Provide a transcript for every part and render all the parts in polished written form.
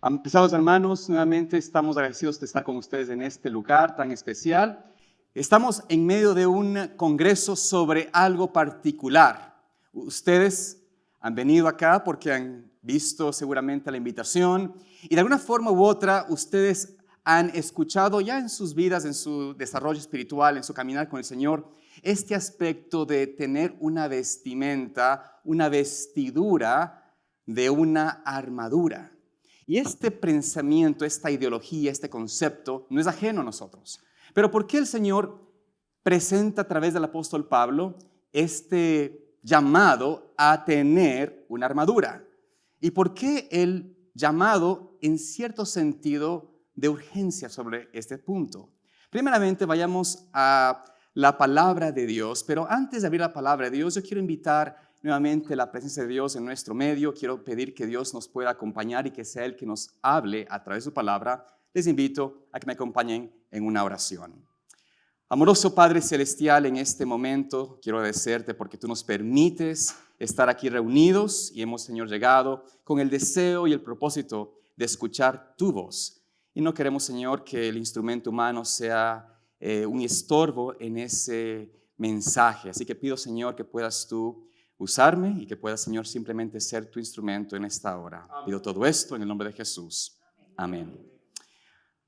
Apreciados hermanos, nuevamente estamos agradecidos de estar con ustedes en este lugar tan especial. Estamos en medio de un congreso sobre algo particular. Ustedes han venido acá porque han visto seguramente la invitación y de alguna forma u otra ustedes han escuchado ya en sus vidas, en su desarrollo espiritual, en su caminar con el Señor, este aspecto de tener una vestimenta, una vestidura de una armadura. Y este pensamiento, esta ideología, este concepto no es ajeno a nosotros. Pero ¿por qué el Señor presenta a través del apóstol Pablo este llamado a tener una armadura? ¿Y por qué el llamado en cierto sentido de urgencia sobre este punto? Primeramente vayamos a la palabra de Dios, pero antes de abrir la palabra de Dios, yo quiero invitar nuevamente la presencia de Dios en nuestro medio. Quiero pedir que Dios nos pueda acompañar y que sea Él que nos hable a través de su palabra. Les invito a que me acompañen en una oración. Amoroso Padre Celestial, en este momento quiero agradecerte porque tú nos permites estar aquí reunidos y hemos, Señor, llegado con el deseo y el propósito de escuchar tu voz. Y no queremos, Señor, que el instrumento humano sea un estorbo en ese mensaje. Así que pido, Señor, que puedas tú usarme y que pueda, Señor, simplemente ser tu instrumento en esta hora. Amén. Pido todo esto en el nombre de Jesús. Amén.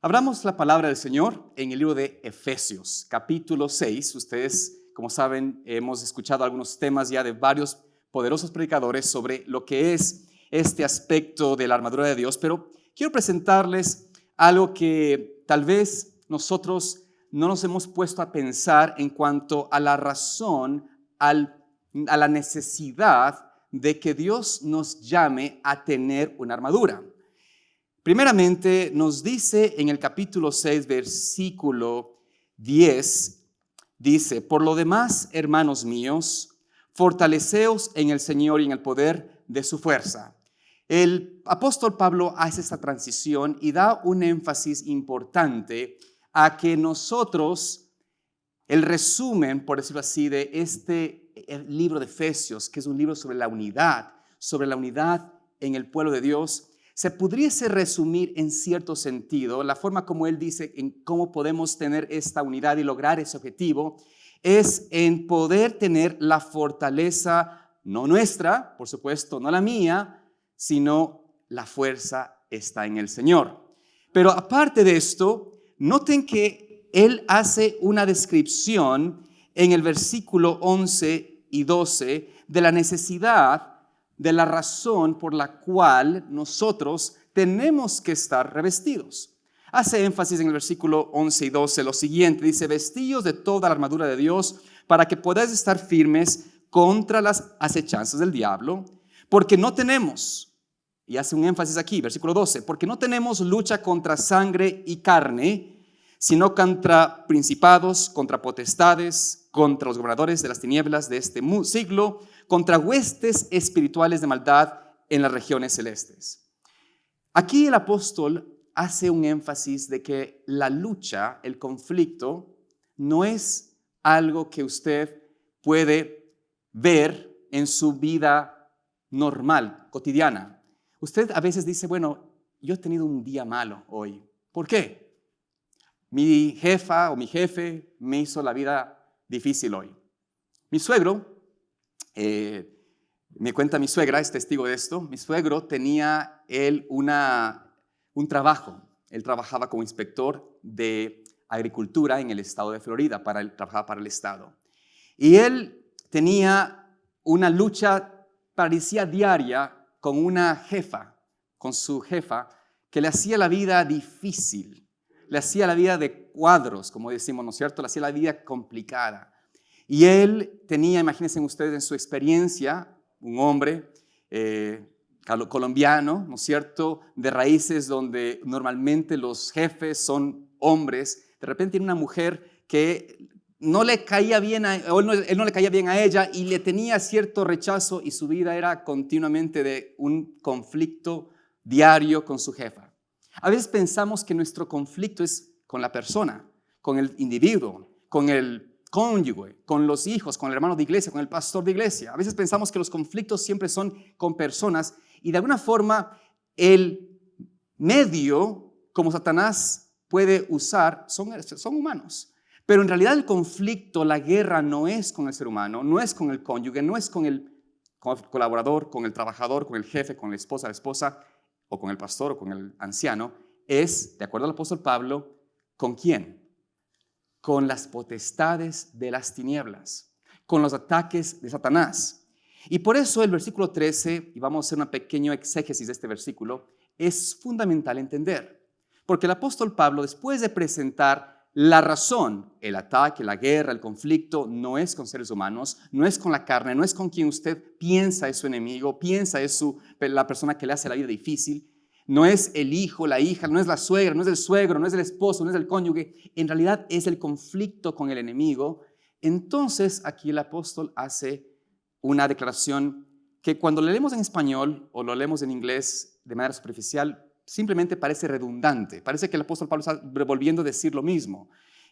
Abramos la palabra del Señor en el libro de Efesios, capítulo 6. Ustedes, como saben, hemos escuchado algunos temas ya de varios poderosos predicadores sobre lo que es este aspecto de la armadura de Dios, pero quiero presentarles algo que tal vez nosotros no nos hemos puesto a pensar en cuanto a la razón, a la necesidad de que Dios nos llame a tener una armadura. Primeramente, nos dice en el capítulo 6, versículo 10, dice: por lo demás, hermanos míos, fortaleceos en el Señor y en el poder de su fuerza. El apóstol Pablo hace esta transición y da un énfasis importante a que nosotros, el resumen, por decirlo así, de el libro de Efesios, que es un libro sobre la unidad en el pueblo de Dios, se pudiese resumir en cierto sentido. La forma como él dice en cómo podemos tener esta unidad y lograr ese objetivo es en poder tener la fortaleza, no nuestra, por supuesto, no la mía, sino la fuerza está en el Señor. Pero aparte de esto, noten que él hace una descripción en el versículo 11 y 12 de la necesidad, de la razón por la cual nosotros tenemos que estar revestidos. Hace énfasis en el versículo 11 y 12 lo siguiente, dice: vestíos de toda la armadura de Dios para que podáis estar firmes contra las acechanzas del diablo, porque no tenemos, y hace un énfasis aquí, versículo 12, porque no tenemos lucha contra sangre y carne, sino contra principados, contra potestades, contra los gobernadores de las tinieblas de este siglo, contra huestes espirituales de maldad en las regiones celestes. Aquí el apóstol hace un énfasis de que la lucha, el conflicto, no es algo que usted puede ver en su vida normal, cotidiana. Usted a veces dice: bueno, yo he tenido un día malo hoy. ¿Por qué? Mi jefa o mi jefe me hizo la vida difícil hoy. Mi suegro, me cuenta mi suegra, es testigo de esto. Mi suegro tenía él un trabajo. Él trabajaba como inspector de agricultura en el estado de Florida, trabajaba para el estado. Y él tenía una lucha, parecía diaria, con su jefa, que le hacía la vida difícil. Le hacía la vida de cuadros, como decimos, ¿no es cierto? Le hacía la vida complicada. Y él tenía, imagínense ustedes en su experiencia, un hombre colombiano, ¿no es cierto?, de raíces donde normalmente los jefes son hombres. De repente tiene una mujer que no le caía bien él no le caía bien a ella y le tenía cierto rechazo, y su vida era continuamente de un conflicto diario con su jefa. A veces pensamos que nuestro conflicto es con la persona, con el individuo, con el cónyuge, con los hijos, con el hermano de iglesia, con el pastor de iglesia. A veces pensamos que los conflictos siempre son con personas y de alguna forma el medio como Satanás puede usar son humanos. Pero en realidad el conflicto, la guerra no es con el ser humano, no es con el cónyuge, no es con el colaborador, con el trabajador, con el jefe, con la esposa, o con el pastor, o con el anciano. Es, de acuerdo al apóstol Pablo, ¿con quién? Con las potestades de las tinieblas, con los ataques de Satanás. Y por eso el versículo 13, y vamos a hacer una pequeña exégesis de este versículo, es fundamental entender. Porque el apóstol Pablo, después de presentar la razón, el ataque, la guerra, el conflicto, no es con seres humanos, no es con la carne, no es con quien usted piensa es su enemigo, piensa es la persona que le hace la vida difícil, no es el hijo, la hija, no es la suegra, no es el suegro, no es el esposo, no es el cónyuge, en realidad es el conflicto con el enemigo. Entonces aquí el apóstol hace una declaración que cuando lo leemos en español o lo leemos en inglés de manera superficial, simplemente parece redundante. Parece que el apóstol Pablo está volviendo a decir lo mismo.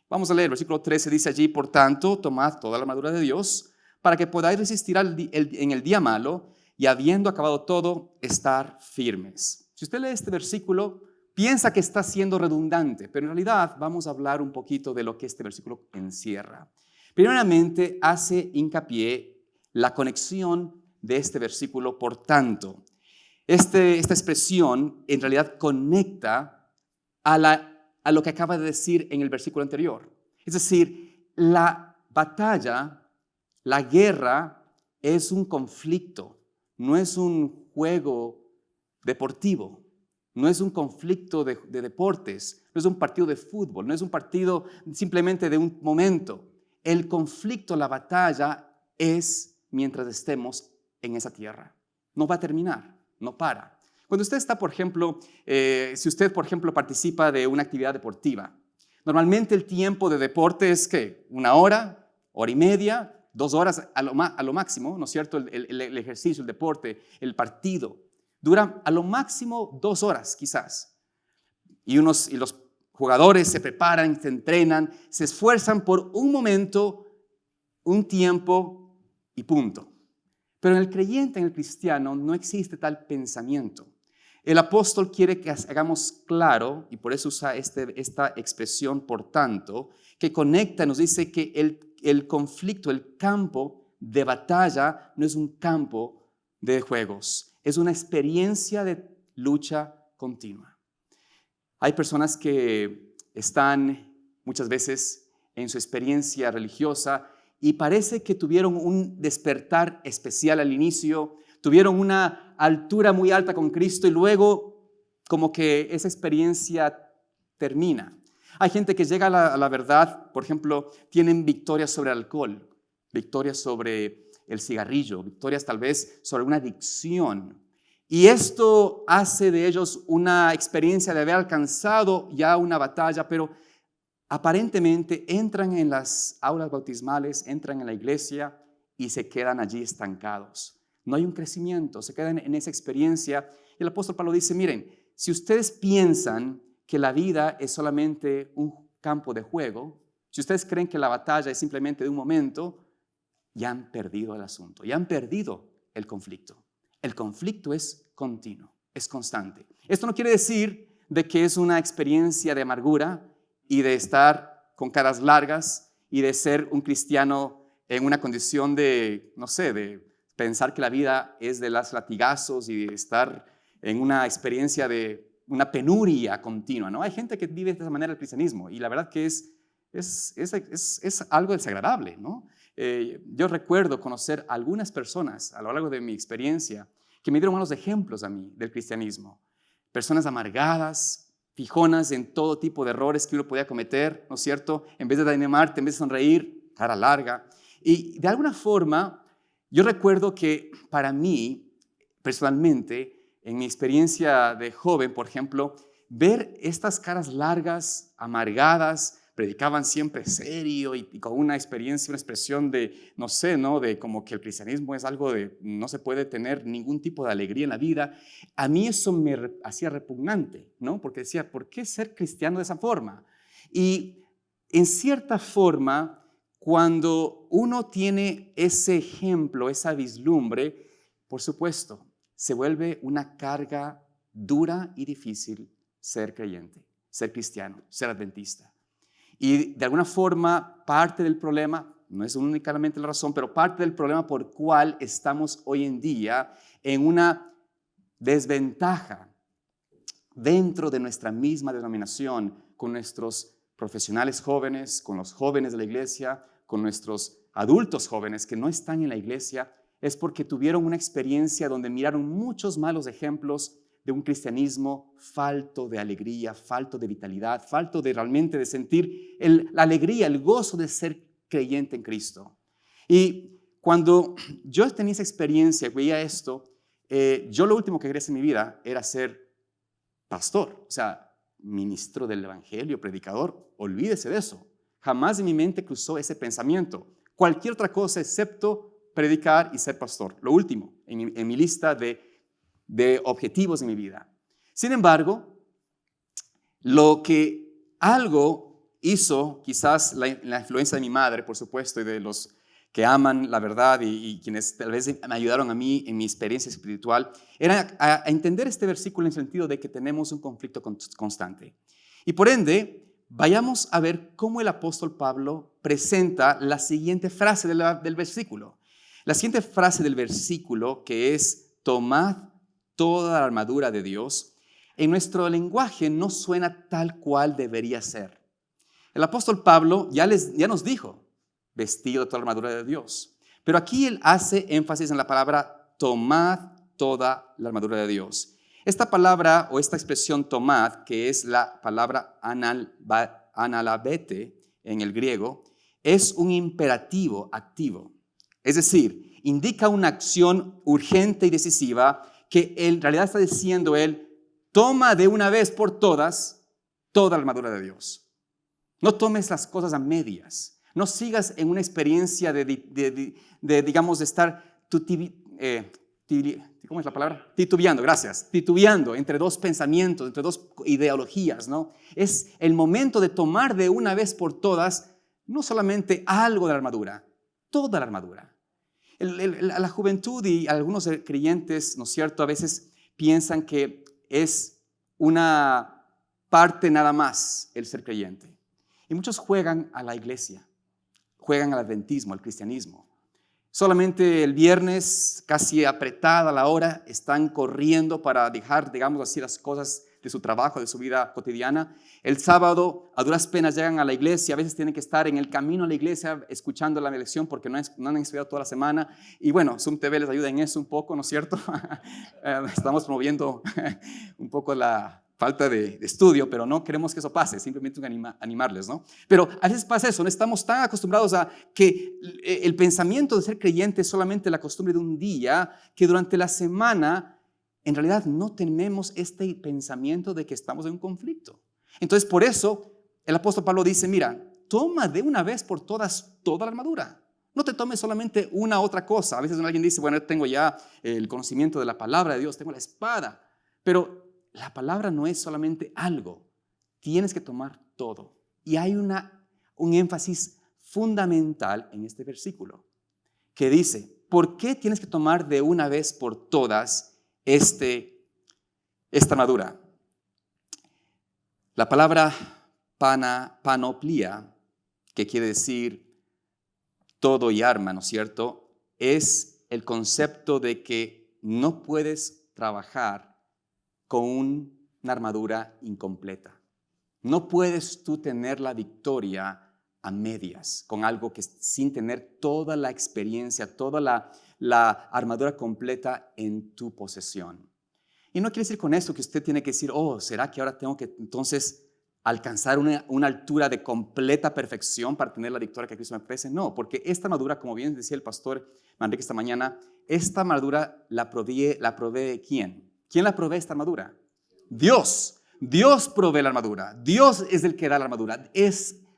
Vamos a leer, el versículo 13 dice allí, por tanto, tomad toda la armadura de Dios para que podáis resistir en el día malo y habiendo acabado todo, estar firmes. Si usted lee este versículo, piensa que está siendo redundante, pero en realidad vamos a hablar un poquito de lo que este versículo encierra. Primeramente, hace hincapié la conexión de este versículo, por tanto. Esta expresión en realidad conecta a lo que acaba de decir en el versículo anterior. Es decir, la batalla, la guerra es un conflicto, no es un juego deportivo, no es un conflicto de deportes, no es un partido de fútbol, no es un partido simplemente de un momento. El conflicto, la batalla es mientras estemos en esa tierra. No va a terminar. No para. Cuando usted está, por ejemplo, si usted, por ejemplo, participa de una actividad deportiva, normalmente el tiempo de deporte es, ¿qué? 1 hora, hora y media, 2 horas a lo máximo, ¿no es cierto? El ejercicio, el deporte, el partido. Dura a lo máximo 2 horas, quizás. Y los jugadores se preparan, se entrenan, se esfuerzan por un momento, un tiempo y punto. Pero en el creyente, en el cristiano, no existe tal pensamiento. El apóstol quiere que hagamos claro, y por eso usa esta expresión, por tanto, que conecta, nos dice que el conflicto, el campo de batalla no es un campo de juegos, es una experiencia de lucha continua. Hay personas que están muchas veces en su experiencia religiosa y parece que tuvieron un despertar especial al inicio, tuvieron una altura muy alta con Cristo y luego como que esa experiencia termina. Hay gente que llega a la verdad, por ejemplo, tienen victorias sobre el alcohol, victorias sobre el cigarrillo, victorias tal vez sobre una adicción. Y esto hace de ellos una experiencia de haber alcanzado ya una batalla, pero aparentemente entran en las aulas bautismales, entran en la iglesia y se quedan allí estancados. No hay un crecimiento, se quedan en esa experiencia. Y el apóstol Pablo dice, miren, si ustedes piensan que la vida es solamente un campo de juego, si ustedes creen que la batalla es simplemente de un momento, ya han perdido el asunto, ya han perdido el conflicto. El conflicto es continuo, es constante. Esto no quiere decir de que es una experiencia de amargura y de estar con caras largas y de ser un cristiano en una condición de, no sé, de pensar que la vida es de los latigazos y de estar en una experiencia de una penuria continua, ¿no? Hay gente que vive de esa manera el cristianismo y la verdad que es algo desagradable, ¿no? Yo recuerdo conocer a algunas personas a lo largo de mi experiencia que me dieron malos ejemplos a mí del cristianismo. Personas amargadas, fijonas en todo tipo de errores que uno podía cometer, ¿no es cierto? En vez de animarte, en vez de sonreír, cara larga. Y de alguna forma, yo recuerdo que para mí, personalmente, en mi experiencia de joven, por ejemplo, ver estas caras largas, amargadas, predicaban siempre serio y con una experiencia, una expresión de, no sé, ¿no? De como que el cristianismo es algo de, no se puede tener ningún tipo de alegría en la vida. A mí eso me hacía repugnante, ¿no? Porque decía, ¿por qué ser cristiano de esa forma? Y en cierta forma, cuando uno tiene ese ejemplo, esa vislumbre, por supuesto, se vuelve una carga dura y difícil ser creyente, ser cristiano, ser adventista. Y de alguna forma, parte del problema, no es únicamente la razón, pero parte del problema por cual estamos hoy en día en una desventaja dentro de nuestra misma denominación, con nuestros profesionales jóvenes, con los jóvenes de la iglesia, con nuestros adultos jóvenes que no están en la iglesia, es porque tuvieron una experiencia donde miraron muchos malos ejemplos de un cristianismo falto de alegría, falto de vitalidad, falto de realmente de sentir la alegría, el gozo de ser creyente en Cristo. Y cuando yo tenía esa experiencia, veía esto, yo lo último que quería hacer en mi vida era ser pastor, o sea, ministro del evangelio, predicador. Olvídese de eso. Jamás en mi mente cruzó ese pensamiento. Cualquier otra cosa excepto predicar y ser pastor. Lo último en mi lista de objetivos de mi vida. Sin embargo, lo que algo hizo, quizás la influencia de mi madre, por supuesto, y de los que aman la verdad y quienes tal vez me ayudaron a mí en mi experiencia espiritual, era a entender este versículo en el sentido de que tenemos un conflicto constante. Y por ende, vayamos a ver cómo el apóstol Pablo presenta la siguiente frase del versículo. La siguiente frase del versículo, que es: tomad toda la armadura de Dios, en nuestro lenguaje no suena tal cual debería ser. El apóstol Pablo ya nos dijo, vestido de toda la armadura de Dios. Pero aquí él hace énfasis en la palabra tomad toda la armadura de Dios. Esta palabra o esta expresión tomad, que es la palabra analabete en el griego, es un imperativo activo. Es decir, indica una acción urgente y decisiva que en realidad está diciendo él: toma de una vez por todas toda la armadura de Dios. No tomes las cosas a medias. No sigas en una experiencia digamos, de estar ¿cómo es la palabra? Titubeando, gracias. Titubeando entre dos pensamientos, entre dos ideologías, ¿no? Es el momento de tomar de una vez por todas no solamente algo de la armadura, toda la armadura. La juventud y algunos creyentes, ¿no es cierto?, a veces piensan que es una parte nada más el ser creyente. Y muchos juegan a la iglesia, juegan al adventismo, al cristianismo. Solamente el viernes, casi apretada la hora, están corriendo para dejar, digamos así, las cosas de su trabajo, de su vida cotidiana. El sábado, a duras penas llegan a la iglesia, a veces tienen que estar en el camino a la iglesia escuchando la lección porque no han estudiado toda la semana. Y bueno, Zoom TV les ayuda en eso un poco, ¿no es cierto? Estamos promoviendo un poco la falta de estudio, pero no queremos que eso pase, simplemente animarles, ¿no? Pero a veces pasa eso, no estamos tan acostumbrados a que el pensamiento de ser creyente es solamente la costumbre de un día, que durante la semana en realidad no tenemos este pensamiento de que estamos en un conflicto. Entonces, por eso el apóstol Pablo dice: mira, toma de una vez por todas toda la armadura. No te tomes solamente una otra cosa. A veces alguien dice: bueno, yo tengo ya el conocimiento de la palabra de Dios, tengo la espada, pero la palabra no es solamente algo, tienes que tomar todo. Y hay un énfasis fundamental en este versículo que dice: ¿por qué tienes que tomar de una vez por todas esta armadura? La palabra panoplia, que quiere decir todo y arma, ¿no es cierto?, es el concepto de que no puedes trabajar con una armadura incompleta. No puedes tú tener la victoria a medias, con algo que sin tener toda la experiencia, toda la armadura completa en tu posesión. Y no quiere decir con esto que usted tiene que decir: oh, ¿será que ahora tengo que entonces alcanzar una altura de completa perfección para tener la victoria que Cristo me ofrece? No, porque esta armadura, como bien decía el pastor Manrique esta mañana, esta armadura la provee ¿quién? ¿Quién la provee esta armadura? Dios. Dios provee la armadura. Dios es el que da la armadura.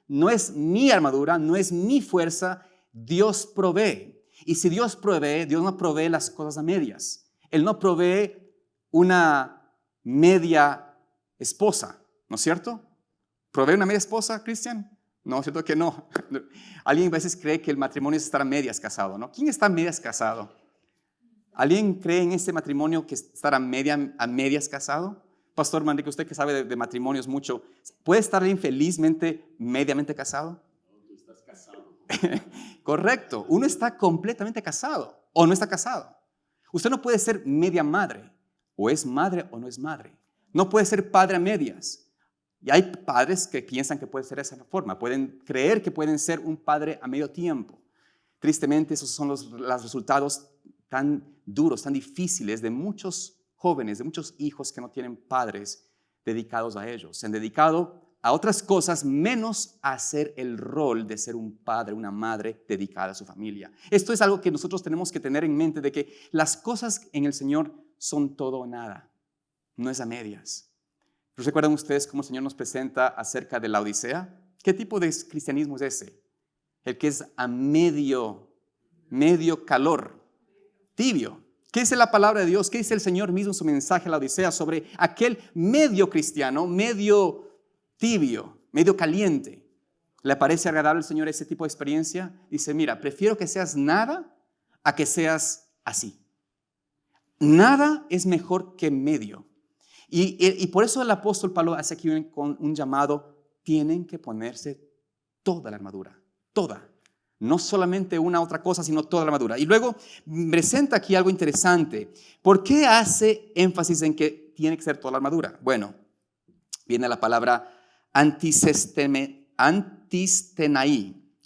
No es mi armadura, no es mi fuerza. Dios provee. Y si Dios provee, Dios no provee las cosas a medias. Él no provee una media esposa, ¿no es cierto? ¿Provee una media esposa, Cristian? No, es cierto que no. Alguien a veces cree que el matrimonio es estar a medias casado, ¿no? ¿Quién está a medias casado? ¿Alguien cree en este matrimonio que es estar a medias casado? Pastor Manrique, usted que sabe de matrimonios mucho, ¿puede estar alguien felizmente, mediamente casado? No, tú estás casado. Correcto, uno está completamente casado o no está casado. Usted no puede ser media madre, o es madre o no es madre. No puede ser padre a medias. Y hay padres que piensan que puede ser de esa forma, pueden creer que pueden ser un padre a medio tiempo. Tristemente, esos son los resultados tan duros, tan difíciles de muchos jóvenes, de muchos hijos que no tienen padres dedicados a ellos. Se han dedicado a otras cosas menos a hacer el rol de ser un padre, una madre dedicada a su familia. Esto es algo que nosotros tenemos que tener en mente, de que las cosas en el Señor son todo o nada, no es a medias. ¿Recuerdan ustedes cómo el Señor nos presenta acerca de la Odisea? ¿Qué tipo de cristianismo es ese? El que es a medio calor, tibio. ¿Qué dice la palabra de Dios? ¿Qué dice el Señor mismo en su mensaje a la Odisea sobre aquel medio cristiano, medio tibio, medio caliente? ¿Le parece agradable al Señor ese tipo de experiencia? Dice, mira, prefiero que seas nada a que seas así. Nada es mejor que medio. Y por eso el apóstol Pablo hace aquí un llamado, tienen que ponerse toda la armadura, toda. No solamente una otra cosa, sino toda la armadura. Y luego presenta aquí algo interesante. ¿Por qué hace énfasis en que tiene que ser toda la armadura? Bueno, viene la palabra antistenai,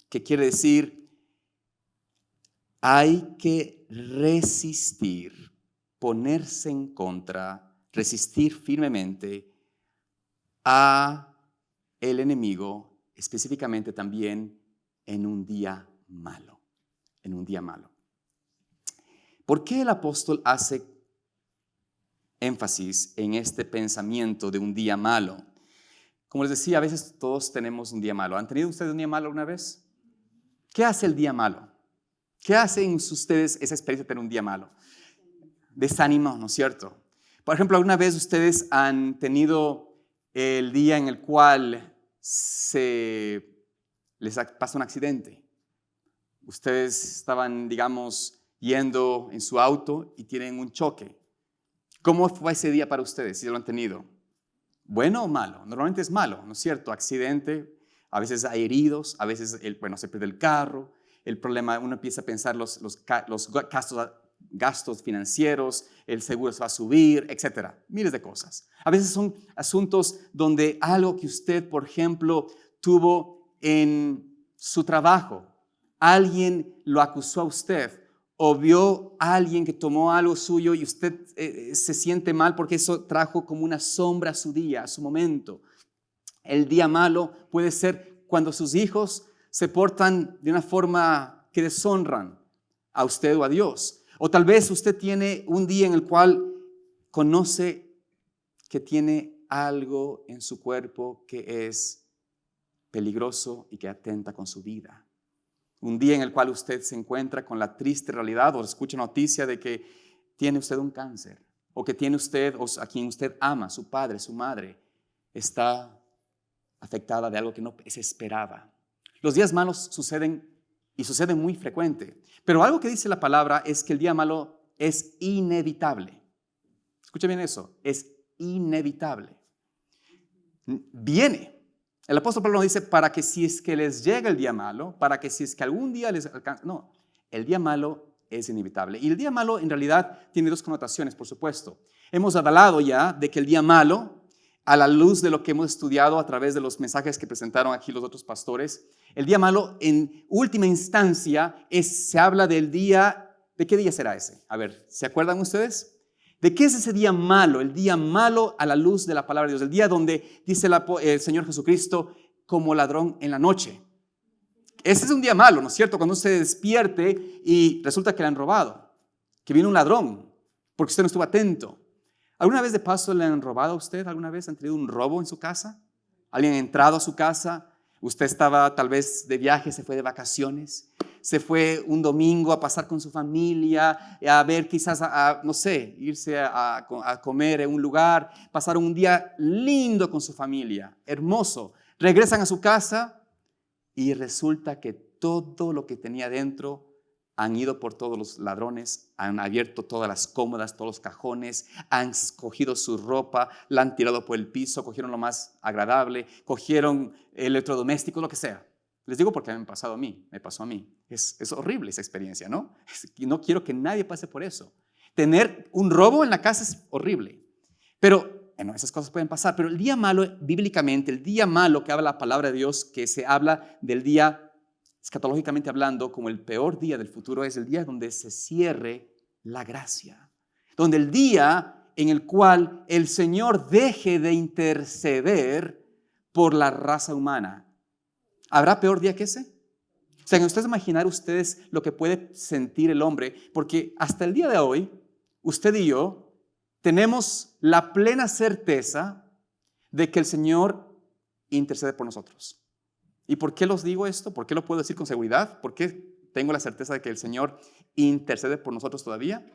que quiere decir hay que resistir, ponerse en contra, resistir firmemente a el enemigo, específicamente también en un día malo, en un día malo. ¿Por qué el apóstol hace énfasis en este pensamiento de un día malo? Como les decía, a veces todos tenemos un día malo. ¿Han tenido ustedes un día malo alguna vez? ¿Qué hace el día malo? ¿Qué hacen ustedes esa experiencia de tener un día malo? Desánimo, ¿no es cierto? Por ejemplo, ¿alguna vez ustedes han tenido el día en el cual les pasa un accidente? Ustedes estaban, digamos, yendo en su auto y tienen un choque. ¿Cómo fue ese día para ustedes, si lo han tenido? ¿Bueno o malo? Normalmente es malo, ¿no es cierto? Accidente, a veces hay heridos, a veces se pierde el carro. El problema, uno empieza a pensar los gastos financieros, el seguro se va a subir, etcétera. Miles de cosas. A veces son asuntos donde algo que usted, por ejemplo, tuvo en su trabajo, alguien lo acusó a usted o vio a alguien que tomó algo suyo y usted se siente mal porque eso trajo como una sombra a su día, a su momento. El día malo puede ser cuando sus hijos se portan de una forma que deshonran a usted o a Dios. O tal vez usted tiene un día en el cual conoce que tiene algo en su cuerpo que es peligroso y que atenta con su vida. Un día en el cual usted se encuentra con la triste realidad o escucha noticia de que tiene usted un cáncer o que tiene usted o a quien usted ama, su padre, su madre, está afectada de algo que no se esperaba. Los días malos suceden y suceden muy frecuente, pero algo que dice la palabra es que el día malo es inevitable. Escucha bien eso, es inevitable. Viene. El apóstol Pablo dice para que si es que les llega el día malo, para que si es que algún día les alcanza. No, el día malo es inevitable. Y el día malo en realidad tiene dos connotaciones, por supuesto. Hemos hablado ya de que el día malo, a la luz de lo que hemos estudiado a través de los mensajes que presentaron aquí los otros pastores, el día malo en última instancia se habla del día. ¿De qué día será ese? A ver, ¿se acuerdan ustedes? ¿De qué es ese día malo? El día malo a la luz de la palabra de Dios. El día donde dice el Señor Jesucristo como ladrón en la noche. Ese es un día malo, ¿no es cierto? Cuando usted despierte y resulta que le han robado, que viene un ladrón, porque usted no estuvo atento. ¿Alguna vez de paso le han robado a usted? ¿Alguna vez han tenido un robo en su casa? ¿Alguien ha entrado a su casa? Usted estaba tal vez de viaje, se fue de vacaciones. Se fue un domingo a pasar con su familia, a ver quizás, no sé, irse a comer en un lugar, pasar un día lindo con su familia, hermoso. Regresan a su casa y resulta que todo lo que tenía dentro han ido por todos los ladrones, han abierto todas las cómodas, todos los cajones, han cogido su ropa, la han tirado por el piso, cogieron lo más agradable, cogieron electrodomésticos, lo que sea. Les digo porque me pasó a mí. Es horrible esa experiencia, ¿no? No quiero que nadie pase por eso. Tener un robo en la casa es horrible. Pero, bueno, esas cosas pueden pasar. Pero el día malo, bíblicamente, el día malo que habla la palabra de Dios, que se habla del día escatológicamente hablando, como el peor día del futuro, es el día donde se cierre la gracia. Donde el día en el cual el Señor deje de interceder por la raza humana. ¿Habrá peor día que ese? O sea, ustedes imaginar ustedes lo que puede sentir el hombre, porque hasta el día de hoy, usted y yo tenemos la plena certeza de que el Señor intercede por nosotros. ¿Y por qué los digo esto? ¿Por qué lo puedo decir con seguridad? ¿Por qué tengo la certeza de que el Señor intercede por nosotros todavía?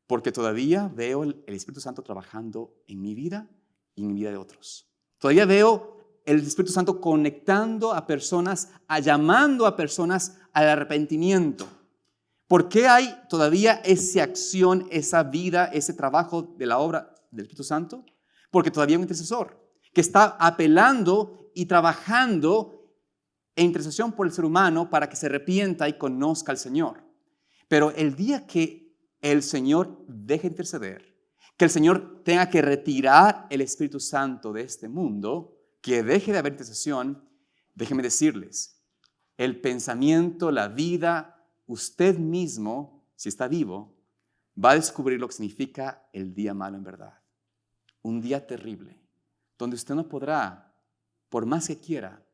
Porque todavía veo el Espíritu Santo trabajando en mi vida y en la vida de otros. Todavía veo el Espíritu Santo conectando a personas, llamando a personas al arrepentimiento. ¿Por qué hay todavía esa acción, esa vida, ese trabajo de la obra del Espíritu Santo? Porque todavía hay un intercesor que está apelando y trabajando en intercesión por el ser humano para que se arrepienta y conozca al Señor. Pero el día que el Señor deje de interceder, que el Señor tenga que retirar el Espíritu Santo de este mundo, que deje de haber intercesión, déjenme decirles, el pensamiento, la vida, usted mismo, si está vivo, va a descubrir lo que significa el día malo en verdad. Un día terrible, donde usted no podrá, por más que quiera,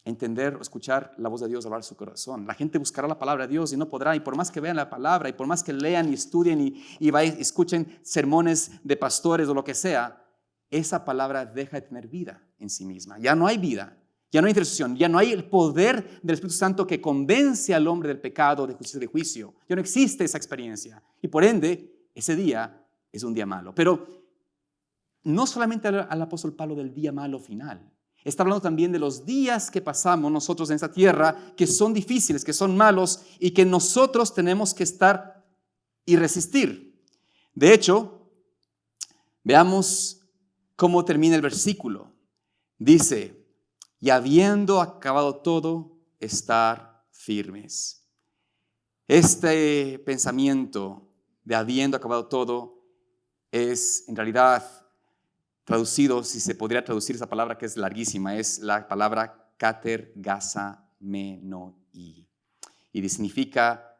entender o escuchar la voz de Dios hablar en su corazón. La gente buscará la palabra de Dios y no podrá, y por más que vean la palabra, y por más que lean y estudien y escuchen sermones de pastores o lo que sea, esa palabra deja de tener vida en sí misma. Ya no hay vida, ya no hay intercesión, ya no hay el poder del Espíritu Santo que convence al hombre del pecado, de justicia y de juicio. Ya no existe esa experiencia. Y por ende, ese día es un día malo. Pero no solamente al apóstol Pablo del día malo final. Está hablando también de los días que pasamos nosotros en esta tierra, que son difíciles, que son malos y que nosotros tenemos que estar y resistir. De hecho, veamos cómo termina el versículo. Dice, y habiendo acabado todo, estar firmes. Este pensamiento de habiendo acabado todo es en realidad traducido, si se podría traducir esa palabra que es larguísima, es la palabra katergazamenoi. Y significa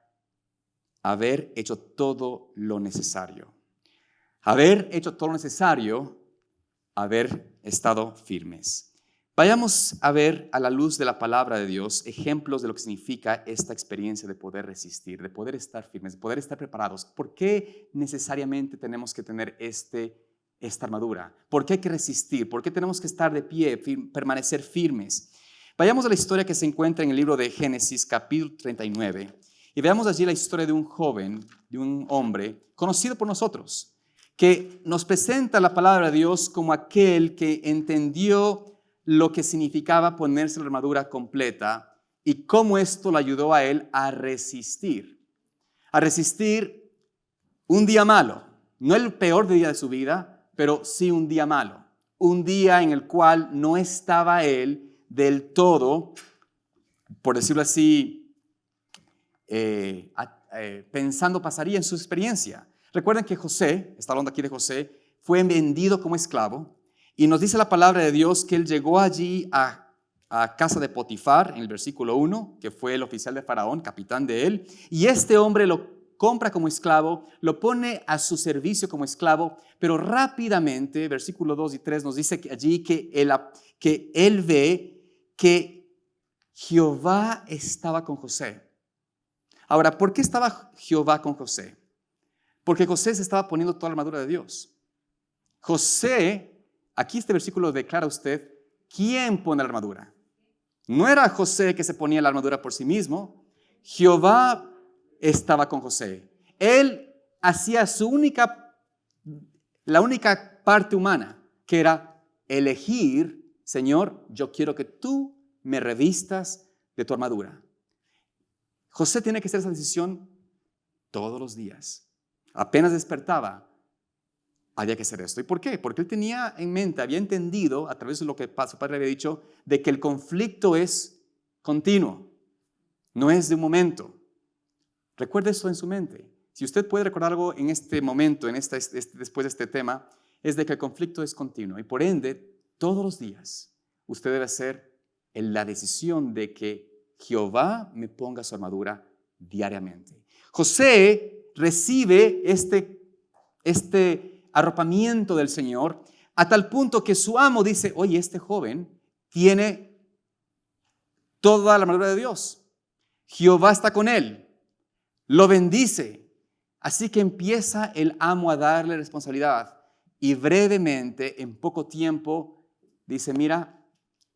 haber hecho todo lo necesario. Haber hecho todo lo necesario, haber estado firmes. Vayamos a ver a la luz de la palabra de Dios ejemplos de lo que significa esta experiencia de poder resistir, de poder estar firmes, de poder estar preparados. ¿Por qué necesariamente tenemos que tener esta armadura? ¿Por qué hay que resistir? ¿Por qué tenemos que estar de pie, permanecer firmes? Vayamos a la historia que se encuentra en el libro de Génesis, capítulo 39, y veamos allí la historia de un joven, de un hombre conocido por nosotros, que nos presenta la palabra de Dios como aquel que entendió lo que significaba ponerse la armadura completa y cómo esto le ayudó a él a resistir un día malo, no el peor día de su vida, pero sí un día malo, un día en el cual no estaba él del todo, por decirlo así, pensando pasaría en su experiencia. Recuerden que José, está hablando aquí de José, fue vendido como esclavo y nos dice la palabra de Dios que él llegó allí a casa de Potifar, en el versículo 1, que fue el oficial de Faraón, capitán de él, y este hombre lo compra como esclavo, lo pone a su servicio como esclavo, pero rápidamente, versículo 2 y 3 nos dice que allí que él ve que Jehová estaba con José. Ahora, ¿por qué estaba Jehová con José? Porque José se estaba poniendo toda la armadura de Dios. José, aquí este versículo declara a usted, ¿quién pone la armadura? No era José que se ponía la armadura por sí mismo. Jehová estaba con José. Él hacía la única parte humana, que era elegir, Señor, yo quiero que tú me revistas de tu armadura. José tiene que hacer esa decisión todos los días. Apenas despertaba, había que hacer esto. ¿Y por qué? Porque él tenía en mente, había entendido, a través de lo que su padre había dicho, de que el conflicto es continuo, no es de un momento. Recuerde eso en su mente. Si usted puede recordar algo en este momento, después de este tema, es de que el conflicto es continuo. Y por ende, todos los días, usted debe hacer la decisión de que Jehová me ponga su armadura diariamente. José recibe este arropamiento del Señor a tal punto que su amo dice, oye, este joven tiene toda la armadura de Dios. Jehová está con él, lo bendice. Así que empieza el amo a darle responsabilidad y brevemente, en poco tiempo, dice, mira,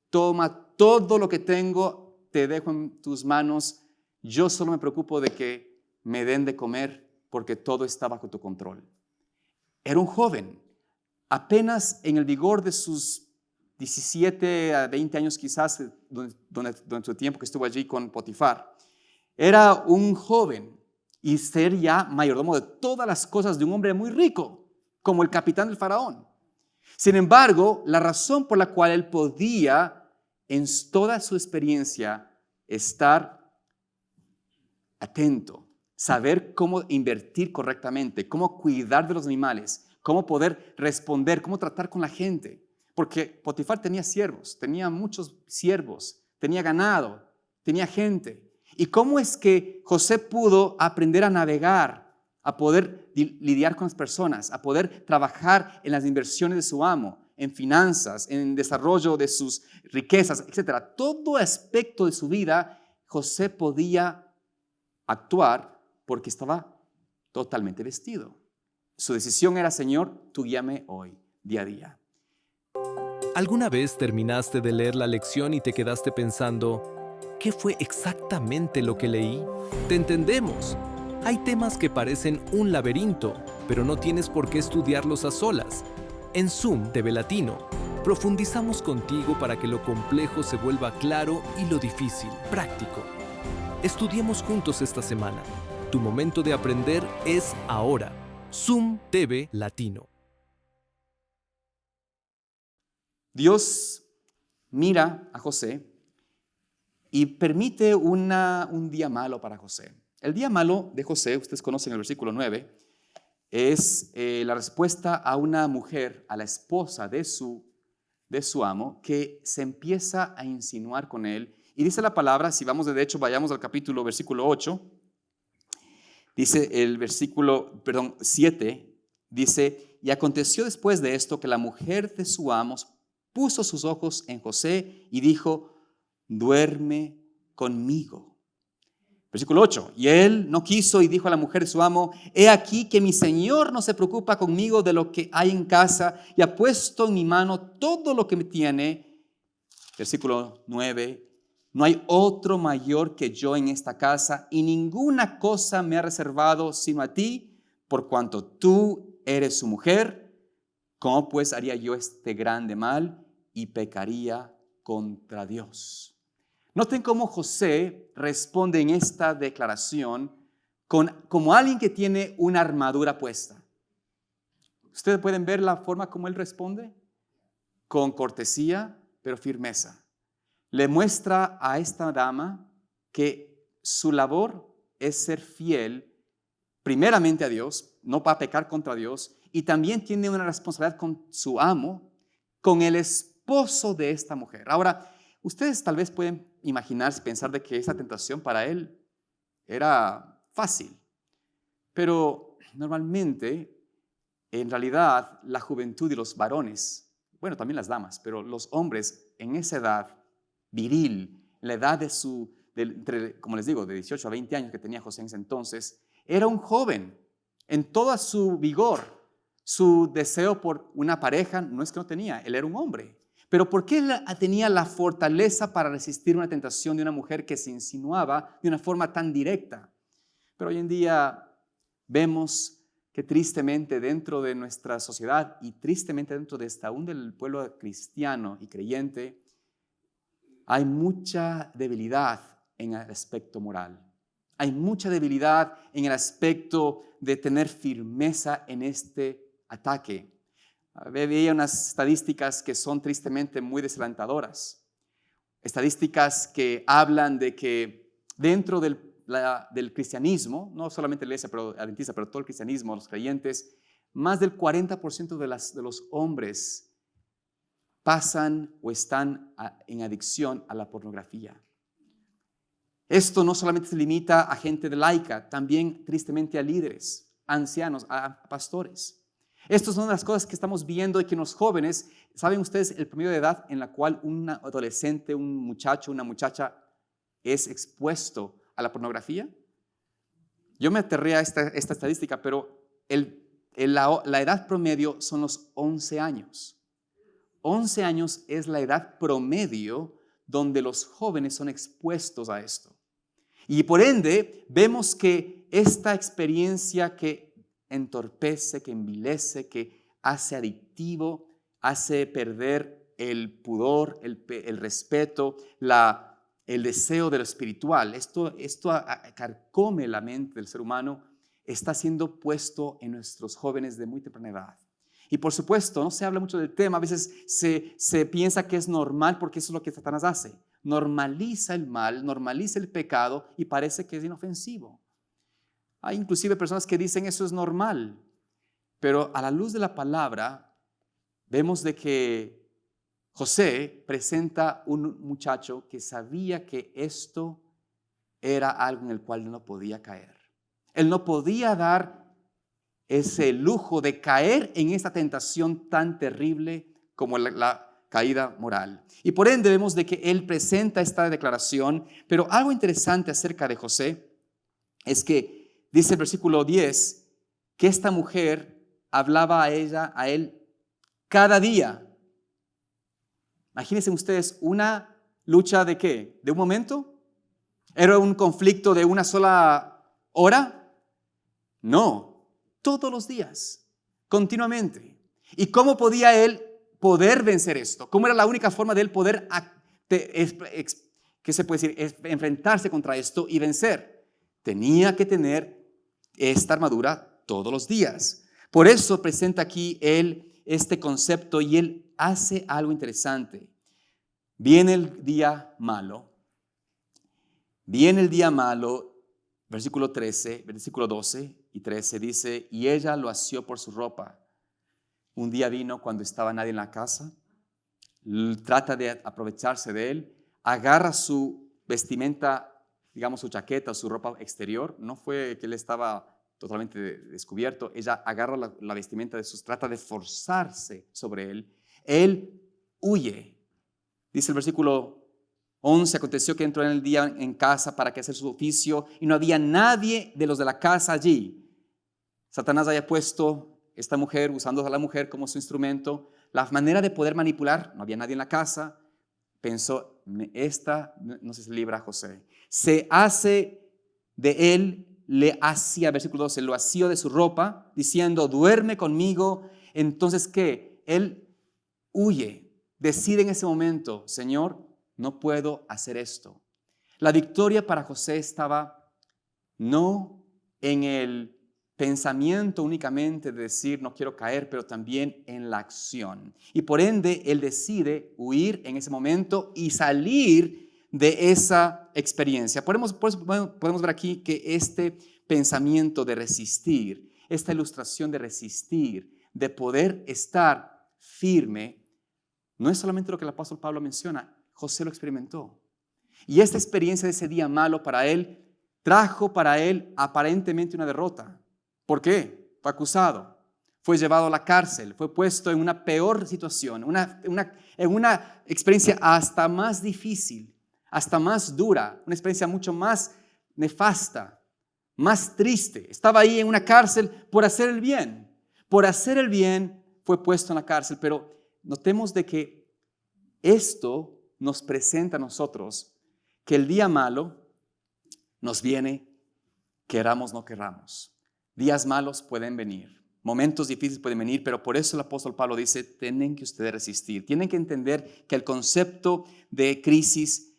toma todo lo que tengo, te dejo en tus manos, yo solo me preocupo de que me den de comer porque todo está bajo tu control. Era un joven, apenas en el vigor de sus 17 a 20 años quizás, durante su tiempo que estuvo allí con Potifar. Era un joven y ser ya mayordomo de todas las cosas de un hombre muy rico, como el capitán del faraón. Sin embargo, la razón por la cual él podía, en toda su experiencia, estar atento, saber cómo invertir correctamente, cómo cuidar de los animales, cómo poder responder, cómo tratar con la gente. Porque Potifar tenía siervos, tenía muchos siervos, tenía ganado, tenía gente. ¿Y cómo es que José pudo aprender a navegar, a poder lidiar con las personas, a poder trabajar en las inversiones de su amo, en finanzas, en desarrollo de sus riquezas, etcétera? Todo aspecto de su vida, José podía actuar porque estaba totalmente vestido. Su decisión era, Señor, tú guíame hoy, día a día. ¿Alguna vez terminaste de leer la lección y te quedaste pensando, ¿qué fue exactamente lo que leí? Te entendemos. Hay temas que parecen un laberinto, pero no tienes por qué estudiarlos a solas. En Zoom TV Latino, profundizamos contigo para que lo complejo se vuelva claro y lo difícil, práctico. Estudiemos juntos esta semana. Tu momento de aprender es ahora. Zoom TV Latino. Dios mira a José y permite un día malo para José. El día malo de José, ustedes conocen el versículo 9, es la respuesta a una mujer, a la esposa de su amo, que se empieza a insinuar con él. Y dice la palabra, si vamos de hecho, vayamos al versículo 8, dice el versículo, 7, dice, y aconteció después de esto que la mujer de su amo puso sus ojos en José y dijo, duerme conmigo. Versículo 8, y él no quiso y dijo a la mujer de su amo, he aquí que mi señor no se preocupa conmigo de lo que hay en casa y ha puesto en mi mano todo lo que me tiene. Versículo 9, no hay otro mayor que yo en esta casa y ninguna cosa me ha reservado sino a ti, por cuanto tú eres su mujer. ¿Cómo pues haría yo este grande mal y pecaría contra Dios? Noten cómo José responde en esta declaración como alguien que tiene una armadura puesta. Ustedes pueden ver la forma como él responde, con cortesía, pero firmeza. Le muestra a esta dama que su labor es ser fiel primeramente a Dios, no para pecar contra Dios, y también tiene una responsabilidad con su amo, con el esposo de esta mujer. Ahora, ustedes tal vez pueden imaginarse, pensar de que esa tentación para él era fácil, pero normalmente, en realidad, la juventud y los varones, bueno, también las damas, pero los hombres en esa edad viril, la edad como les digo, de 18 a 20 años que tenía José en ese entonces, era un joven en toda su vigor. Su deseo por una pareja no es que no tenía, él era un hombre. Pero ¿por qué él tenía la fortaleza para resistir una tentación de una mujer que se insinuaba de una forma tan directa? Pero hoy en día vemos que tristemente dentro de nuestra sociedad y tristemente dentro de aún del pueblo cristiano y creyente, hay mucha debilidad en el aspecto moral. Hay mucha debilidad en el aspecto de tener firmeza en este ataque. Veía unas estadísticas que son tristemente muy desalentadoras. Estadísticas que hablan de que dentro del cristianismo, no solamente la iglesia adventista, pero todo el cristianismo, los creyentes, más del 40% de los hombres pasan o están en adicción a la pornografía. Esto no solamente se limita a gente laica, también tristemente a líderes, a ancianos, a pastores. Estas son las cosas que estamos viendo y que los jóvenes, ¿saben ustedes el promedio de edad en la cual un adolescente, un muchacho, una muchacha es expuesto a la pornografía? Yo me aterré a esta estadística, pero la edad promedio son los 11 años. 11 años es la edad promedio donde los jóvenes son expuestos a esto. Y por ende, vemos que esta experiencia que entorpece, que envilece, que hace adictivo, hace perder el pudor, el respeto, el deseo de lo espiritual. Esto carcome la mente del ser humano, está siendo puesto en nuestros jóvenes de muy temprana edad. Y por supuesto, no se habla mucho del tema, a veces se piensa que es normal porque eso es lo que Satanás hace. Normaliza el mal, normaliza el pecado y parece que es inofensivo. Hay inclusive personas que dicen eso es normal, pero a la luz de la palabra vemos de que José presenta un muchacho que sabía que esto era algo en el cual no podía caer. Él no podía dar ese lujo de caer en esta tentación tan terrible como la caída moral. Y por ende vemos de que él presenta esta declaración, pero algo interesante acerca de José es que dice el versículo 10 que esta mujer hablaba a él cada día. Imagínense ustedes una lucha de ¿qué? ¿De un momento? ¿Era un conflicto de una sola hora? No. Todos los días, continuamente. ¿Y cómo podía él poder vencer esto? ¿Cómo era la única forma de él poder, ¿qué se puede decir? Enfrentarse contra esto y vencer? Tenía que tener esta armadura todos los días. Por eso presenta aquí él este concepto y él hace algo interesante. Viene el día malo. Viene el día malo, versículo 13, versículo 12 y 13 dice, y ella lo asió por su ropa. Un día vino cuando estaba nadie en la casa, trata de aprovecharse de él, agarra su vestimenta, digamos su chaqueta, su ropa exterior, no fue que él estaba totalmente descubierto, ella agarra la vestimenta de sus, trata de forzarse sobre él huye. Dice el versículo 11, aconteció que entró en el día en casa para que hacer su oficio y no había nadie de los de la casa allí. Satanás había puesto esta mujer, usando a la mujer como su instrumento, la manera de poder manipular, no había nadie en la casa, pensó, esta no se libra a José. Se hace de él, le hacía, versículo 12, lo asió de su ropa, diciendo, duerme conmigo. Entonces, ¿qué? Él huye, decide en ese momento, Señor, no puedo hacer esto. La victoria para José estaba no en el pensamiento únicamente de decir no quiero caer, pero también en la acción. Y por ende, él decide huir en ese momento y salir de esa experiencia. Podemos ver aquí que este pensamiento de resistir, esta ilustración de resistir, de poder estar firme, no es solamente lo que el apóstol Pablo menciona, José lo experimentó. Y esta experiencia de ese día malo para él, trajo para él aparentemente una derrota. ¿Por qué? Fue acusado, fue llevado a la cárcel, fue puesto en una peor situación, en una experiencia hasta más difícil, hasta más dura, una experiencia mucho más nefasta, más triste. Estaba ahí en una cárcel por hacer el bien. Por hacer el bien fue puesto en la cárcel, pero notemos de que esto nos presenta a nosotros que el día malo nos viene, queramos o no queramos. Días malos pueden venir, momentos difíciles pueden venir, pero por eso el apóstol Pablo dice, tienen que ustedes resistir, tienen que entender que el concepto de crisis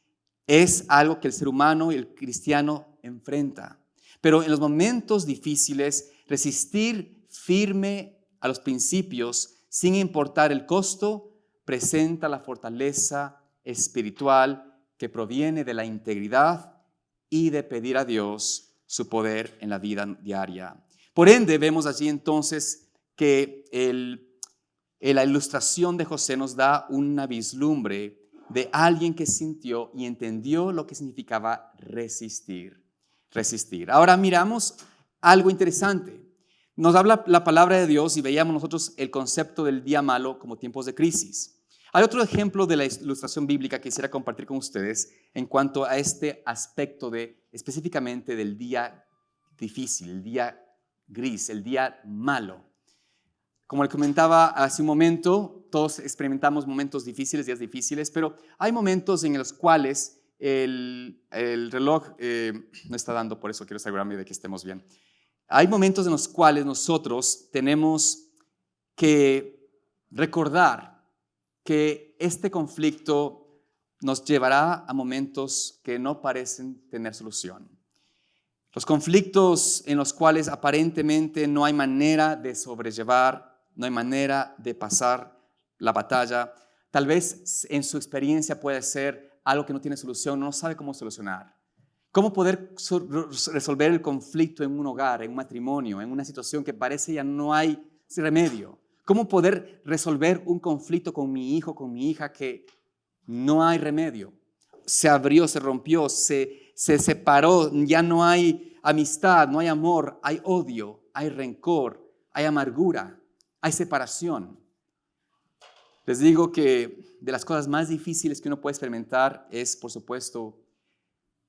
es algo que el ser humano y el cristiano enfrenta. Pero en los momentos difíciles, resistir firme a los principios, sin importar el costo, presenta la fortaleza espiritual que proviene de la integridad y de pedir a Dios su poder en la vida diaria. Por ende, vemos allí entonces que la ilustración de José nos da una vislumbre de alguien que sintió y entendió lo que significaba resistir. Ahora miramos algo interesante. Nos habla la palabra de Dios y veíamos nosotros el concepto del día malo como tiempos de crisis. Hay otro ejemplo de la ilustración bíblica que quisiera compartir con ustedes en cuanto a este aspecto específicamente del día difícil, el día gris, el día malo. Como le comentaba hace un momento, todos experimentamos momentos difíciles, días difíciles, pero hay momentos en los cuales el reloj no está dando, por eso quiero asegurarme de que estemos bien. Hay momentos en los cuales nosotros tenemos que recordar que este conflicto nos llevará a momentos que no parecen tener solución. Los conflictos en los cuales aparentemente no hay manera de sobrellevar, no hay manera de pasar la batalla. Tal vez en su experiencia puede ser algo que no tiene solución, no sabe cómo solucionar. ¿Cómo poder resolver el conflicto en un hogar, en un matrimonio, en una situación que parece ya no hay remedio? ¿Cómo poder resolver un conflicto con mi hijo, con mi hija que no hay remedio? Se abrió, se rompió, se separó, ya no hay amistad, no hay amor, hay odio, hay rencor, hay amargura, hay separación. Les digo que de las cosas más difíciles que uno puede experimentar es, por supuesto,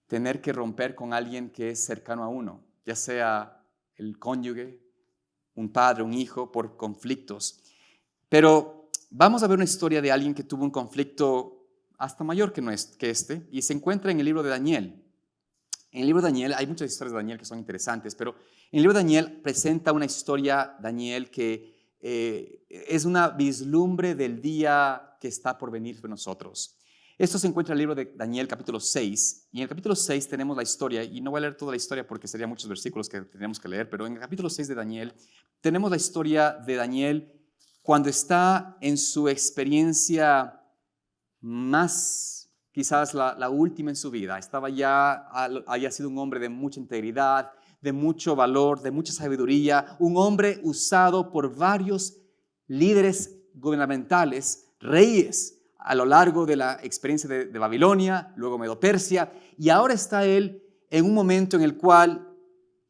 tener que romper con alguien que es cercano a uno, ya sea el cónyuge, un padre, un hijo, por conflictos. Pero vamos a ver una historia de alguien que tuvo un conflicto hasta mayor que este, y se encuentra en el libro de Daniel. En el libro de Daniel, hay muchas historias de Daniel que son interesantes, pero en el libro de Daniel presenta una historia, Daniel, que es una vislumbre del día que está por venir sobre nosotros. Esto se encuentra en el libro de Daniel, capítulo 6, y en el capítulo 6 tenemos la historia, y no voy a leer toda la historia porque serían muchos versículos que tenemos que leer, pero en el capítulo 6 de Daniel tenemos la historia de Daniel cuando está en su experiencia más, quizás la última en su vida. Había sido un hombre de mucha integridad, de mucho valor, de mucha sabiduría, un hombre usado por varios líderes gubernamentales, reyes, a lo largo de la experiencia de Babilonia, luego Medo-Persia, y ahora está él en un momento en el cual,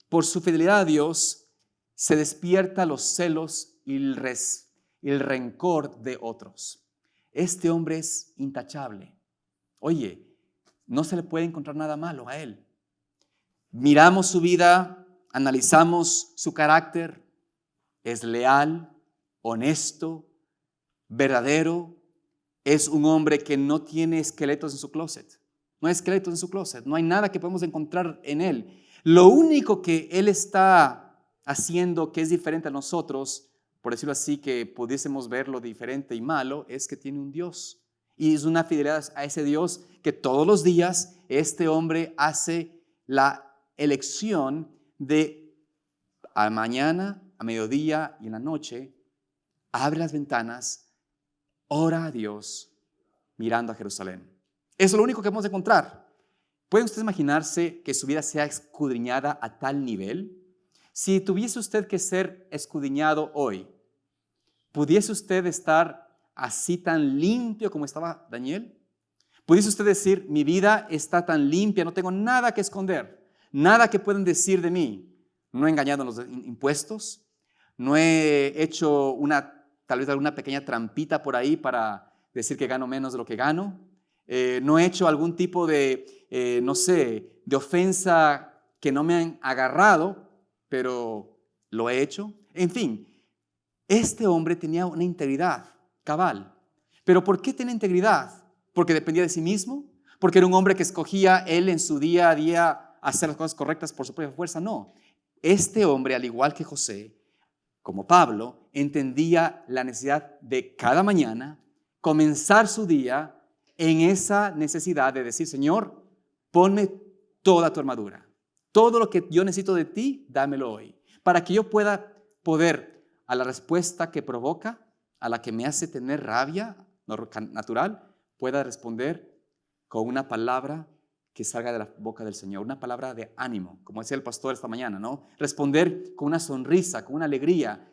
por su fidelidad a Dios, se despierta los celos y el rencor de otros. Este hombre es intachable. Oye, no se le puede encontrar nada malo a él. Miramos su vida, analizamos su carácter, es leal, honesto, verdadero. Es un hombre que no tiene esqueletos en su closet. No hay esqueletos en su closet. No hay nada que podemos encontrar en él. Lo único que él está haciendo que es diferente a nosotros, por decirlo así, que pudiésemos verlo diferente y malo, es que tiene un Dios. Y es una fidelidad a ese Dios que todos los días este hombre hace la elección de a mañana, a mediodía y en la noche, abre las ventanas, ora a Dios mirando a Jerusalén. Eso es lo único que vamos a encontrar. ¿Pueden ustedes imaginarse que su vida sea escudriñada a tal nivel? Si tuviese usted que ser escudriñado hoy, ¿pudiese usted estar así tan limpio como estaba Daniel? ¿Pudiese usted decir, mi vida está tan limpia, no tengo nada que esconder, nada que pueden decir de mí? No he engañado en los impuestos, no he hecho tal vez alguna pequeña trampita por ahí para decir que gano menos de lo que gano. No he hecho algún tipo de, de ofensa que no me han agarrado, pero lo he hecho. En fin, este hombre tenía una integridad cabal. ¿Pero por qué tenía integridad? ¿Porque dependía de sí mismo? ¿Porque era un hombre que escogía él en su día a día hacer las cosas correctas por su propia fuerza? No. Este hombre, al igual que José, como Pablo, entendía la necesidad de cada mañana comenzar su día en esa necesidad de decir, Señor, ponme toda tu armadura. Todo lo que yo necesito de ti, dámelo hoy. Para que yo pueda poder a la respuesta que provoca, a la que me hace tener rabia natural, pueda responder con una palabra que salga de la boca del Señor, una palabra de ánimo, como decía el pastor esta mañana, ¿no? Responder con una sonrisa, con una alegría.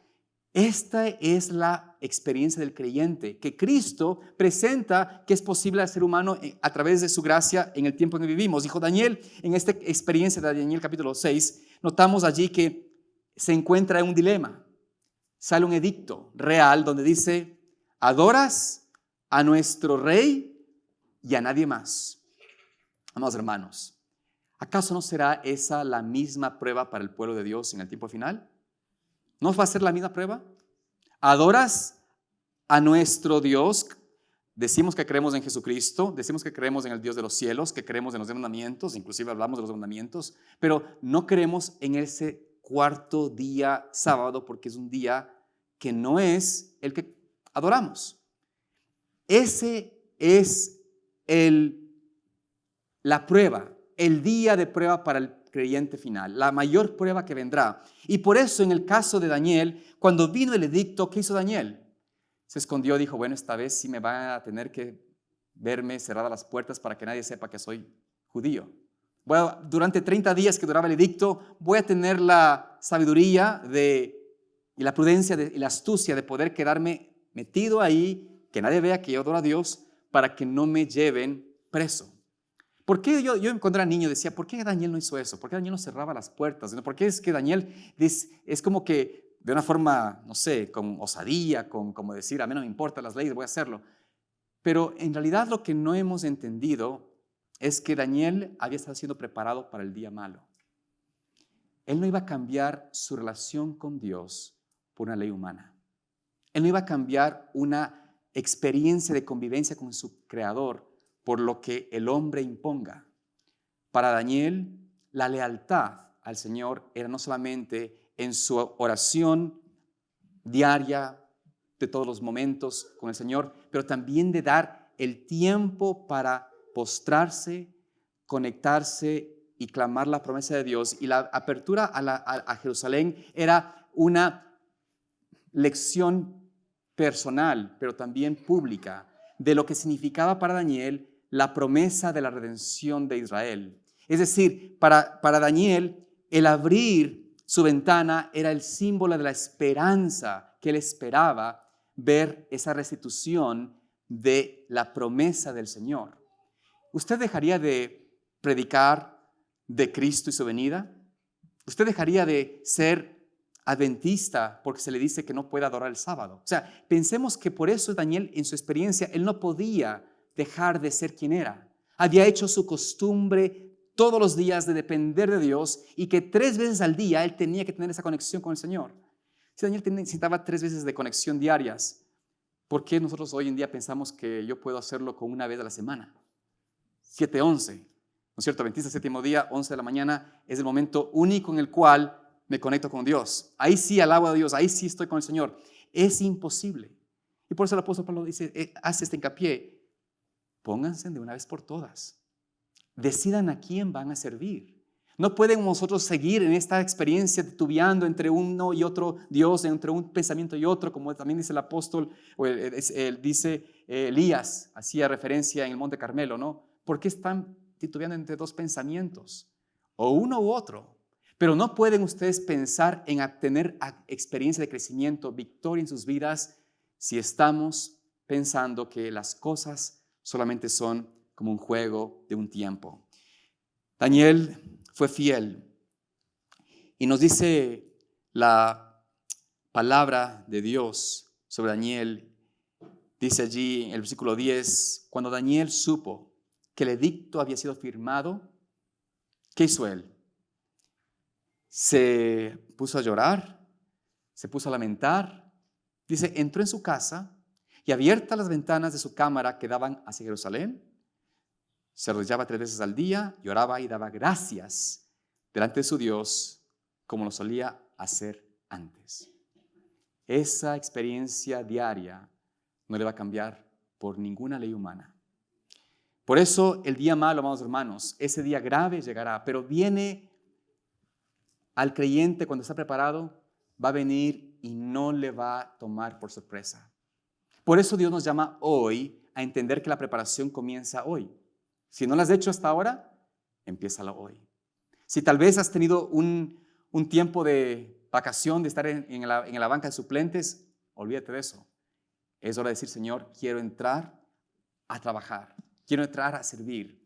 Esta es la experiencia del creyente, que Cristo presenta que es posible al ser humano a través de su gracia en el tiempo en que vivimos. Dijo Daniel, en esta experiencia de Daniel capítulo 6, notamos allí que se encuentra en un dilema. Sale un edicto real donde dice, adoras a nuestro rey y a nadie más. Amados hermanos, ¿acaso no será esa la misma prueba para el pueblo de Dios en el tiempo final? ¿No va a ser la misma prueba? ¿Adoras a nuestro Dios? Decimos que creemos en Jesucristo, decimos que creemos en el Dios de los cielos, que creemos en los mandamientos, inclusive hablamos de los mandamientos, pero no creemos en ese cuarto día sábado porque es un día que no es el que adoramos. Ese es la prueba, el día de prueba para el creyente final, la mayor prueba que vendrá. Y por eso en el caso de Daniel, cuando vino el edicto, ¿qué hizo Daniel? Se escondió, dijo, bueno, esta vez sí me va a tener que verme cerradas las puertas para que nadie sepa que soy judío. Bueno, durante 30 días que duraba el edicto, voy a tener la sabiduría y la prudencia y la astucia de poder quedarme metido ahí, que nadie vea que yo adoro a Dios, para que no me lleven preso. ¿Por qué yo cuando era niño decía, ¿por qué Daniel no hizo eso? ¿Por qué Daniel no cerraba las puertas? ¿Por qué es que Daniel es como que de una forma, no sé, con osadía, como decir, a mí no me importan las leyes, voy a hacerlo? Pero en realidad lo que no hemos entendido es que Daniel había estado siendo preparado para el día malo. Él no iba a cambiar su relación con Dios por una ley humana. Él no iba a cambiar una experiencia de convivencia con su Creador por lo que el hombre imponga. Para Daniel, la lealtad al Señor era no solamente en su oración diaria de todos los momentos con el Señor, pero también de dar el tiempo para postrarse, conectarse y clamar la promesa de Dios. Y la apertura a Jerusalén era una lección personal, pero también pública, de lo que significaba para Daniel la promesa de la redención de Israel. Es decir, para Daniel, el abrir su ventana era el símbolo de la esperanza que él esperaba ver esa restitución de la promesa del Señor. ¿Usted dejaría de predicar de Cristo y su venida? ¿Usted dejaría de ser adventista porque se le dice que no puede adorar el sábado? O sea, pensemos que por eso Daniel, en su experiencia, él no podía dejar de ser quien era. Había hecho su costumbre todos los días de depender de Dios y que 3 veces al día él tenía que tener esa conexión con el Señor. Si Daniel necesitaba 3 veces de conexión diarias, ¿por qué nosotros hoy en día pensamos que yo puedo hacerlo con una vez a la semana? 7:11, ¿no es cierto? Adventista, séptimo día, 11 de la mañana, es el momento único en el cual me conecto con Dios. Ahí sí alabo a Dios, ahí sí estoy con el Señor. Es imposible. Y por eso el apóstol Pablo dice, hace este hincapié, pónganse de una vez por todas. Decidan a quién van a servir. No pueden nosotros seguir en esta experiencia titubeando entre uno y otro Dios, entre un pensamiento y otro, como también dice el apóstol, o dice Elías, hacía referencia en el Monte Carmelo, ¿no? ¿Por qué están titubeando entre 2 pensamientos? O uno u otro. Pero no pueden ustedes pensar en obtener experiencia de crecimiento, victoria en sus vidas, si estamos pensando que las cosas solamente son como un juego de un tiempo. Daniel fue fiel y nos dice la palabra de Dios sobre Daniel. Dice allí en el versículo 10, cuando Daniel supo que el edicto había sido firmado, ¿qué hizo él? Se puso a llorar, se puso a lamentar. Dice, entró en su casa y abiertas las ventanas de su cámara que daban hacia Jerusalén, se arrodillaba 3 veces al día, lloraba y daba gracias delante de su Dios, como lo solía hacer antes. Esa experiencia diaria no le va a cambiar por ninguna ley humana. Por eso el día malo, amados hermanos, ese día grave llegará, pero viene al creyente cuando está preparado, va a venir y no le va a tomar por sorpresa. Por eso Dios nos llama hoy a entender que la preparación comienza hoy. Si no lo has hecho hasta ahora, empiézalo hoy. Si tal vez has tenido un tiempo de vacación, de estar en la banca de suplentes, olvídate de eso. Es hora de decir, Señor, quiero entrar a trabajar, quiero entrar a servir.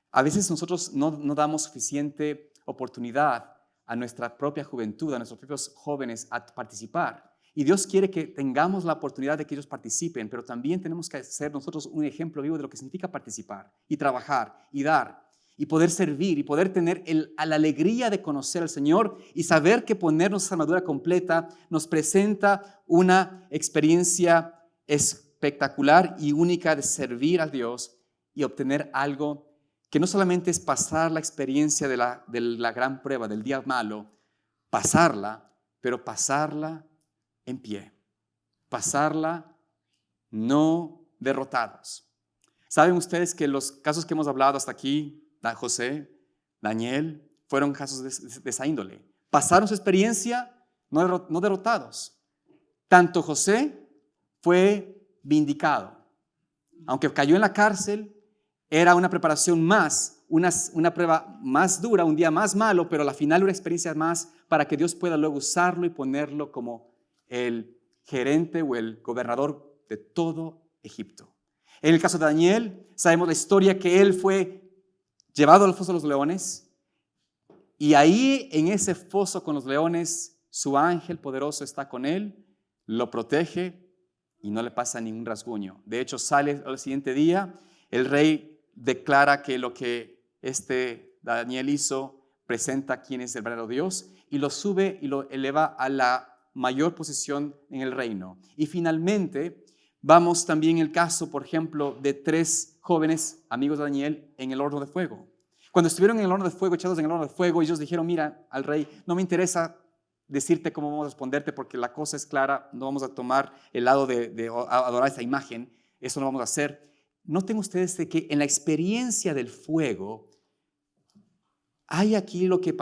A veces nosotros no damos suficiente oportunidad a nuestra propia juventud, a nuestros propios jóvenes a participar. Y Dios quiere que tengamos la oportunidad de que ellos participen, pero también tenemos que ser nosotros un ejemplo vivo de lo que significa participar y trabajar y dar y poder servir y poder tener la alegría de conocer al Señor y saber que ponernos esa armadura completa nos presenta una experiencia espectacular y única de servir a Dios y obtener algo que no solamente es pasar la experiencia de la gran prueba, del día malo, pasarla, pero pasarla en pie, pasarla no derrotados. ¿Saben ustedes que los casos que hemos hablado hasta aquí, José, Daniel, fueron casos de esa índole? Pasaron su experiencia no derrotados. Tanto José fue vindicado. Aunque cayó en la cárcel, era una preparación más, una prueba más dura, un día más malo, pero al final una experiencia más para que Dios pueda luego usarlo y ponerlo como el gerente o el gobernador de todo Egipto. En el caso de Daniel, sabemos la historia que él fue llevado al foso de los leones y ahí en ese foso con los leones, su ángel poderoso está con él, lo protege y no le pasa ningún rasguño. De hecho, sale al siguiente día, el rey declara que lo que Daniel hizo presenta quién es el verdadero Dios y lo sube y lo eleva a la mayor posición en el reino. Y finalmente, vamos también el caso, por ejemplo, de 3 jóvenes amigos de Daniel en el horno de fuego. Cuando estuvieron en el horno de fuego, echados en el horno de fuego, ellos dijeron, mira, al rey, no me interesa decirte cómo vamos a responderte porque la cosa es clara, no vamos a tomar el lado de adorar esa imagen, eso no vamos a hacer. Noten ustedes de que en la experiencia del fuego, hay aquí lo que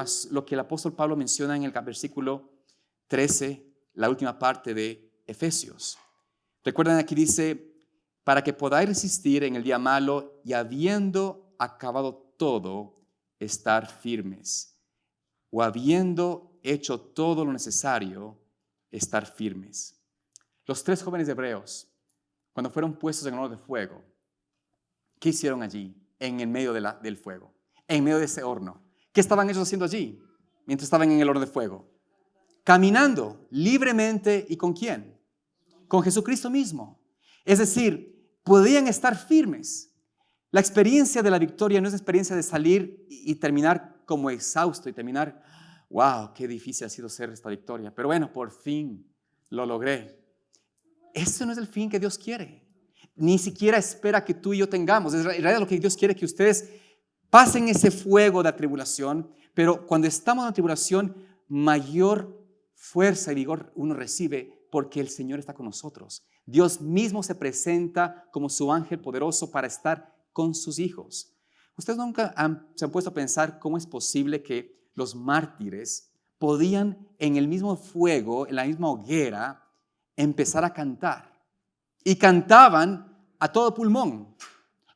el apóstol Pablo menciona en el versículo 13, la última parte de Efesios. Recuerdan, aquí dice, para que podáis resistir en el día malo y habiendo acabado todo, estar firmes. O habiendo hecho todo lo necesario, estar firmes. Los 3 jóvenes hebreos, cuando fueron puestos en el horno de fuego, ¿qué hicieron allí en el medio del fuego? En medio de ese horno. ¿Qué estaban ellos haciendo allí mientras estaban en el horno de fuego? Caminando libremente. ¿Y con quién? Con Jesucristo mismo. Es decir, podían estar firmes. La experiencia de la victoria no es la experiencia de salir y terminar como exhausto y terminar, wow, qué difícil ha sido ser esta victoria. Pero bueno, por fin lo logré. Eso no es el fin que Dios quiere. Ni siquiera espera que tú y yo tengamos. En realidad lo que Dios quiere es que ustedes pasen ese fuego de la tribulación, pero cuando estamos en la tribulación, mayor fuerza y vigor uno recibe porque el Señor está con nosotros. Dios mismo se presenta como su ángel poderoso para estar con sus hijos. Ustedes nunca se han puesto a pensar cómo es posible que los mártires podían en el mismo fuego, en la misma hoguera, empezar a cantar. Y cantaban a todo pulmón.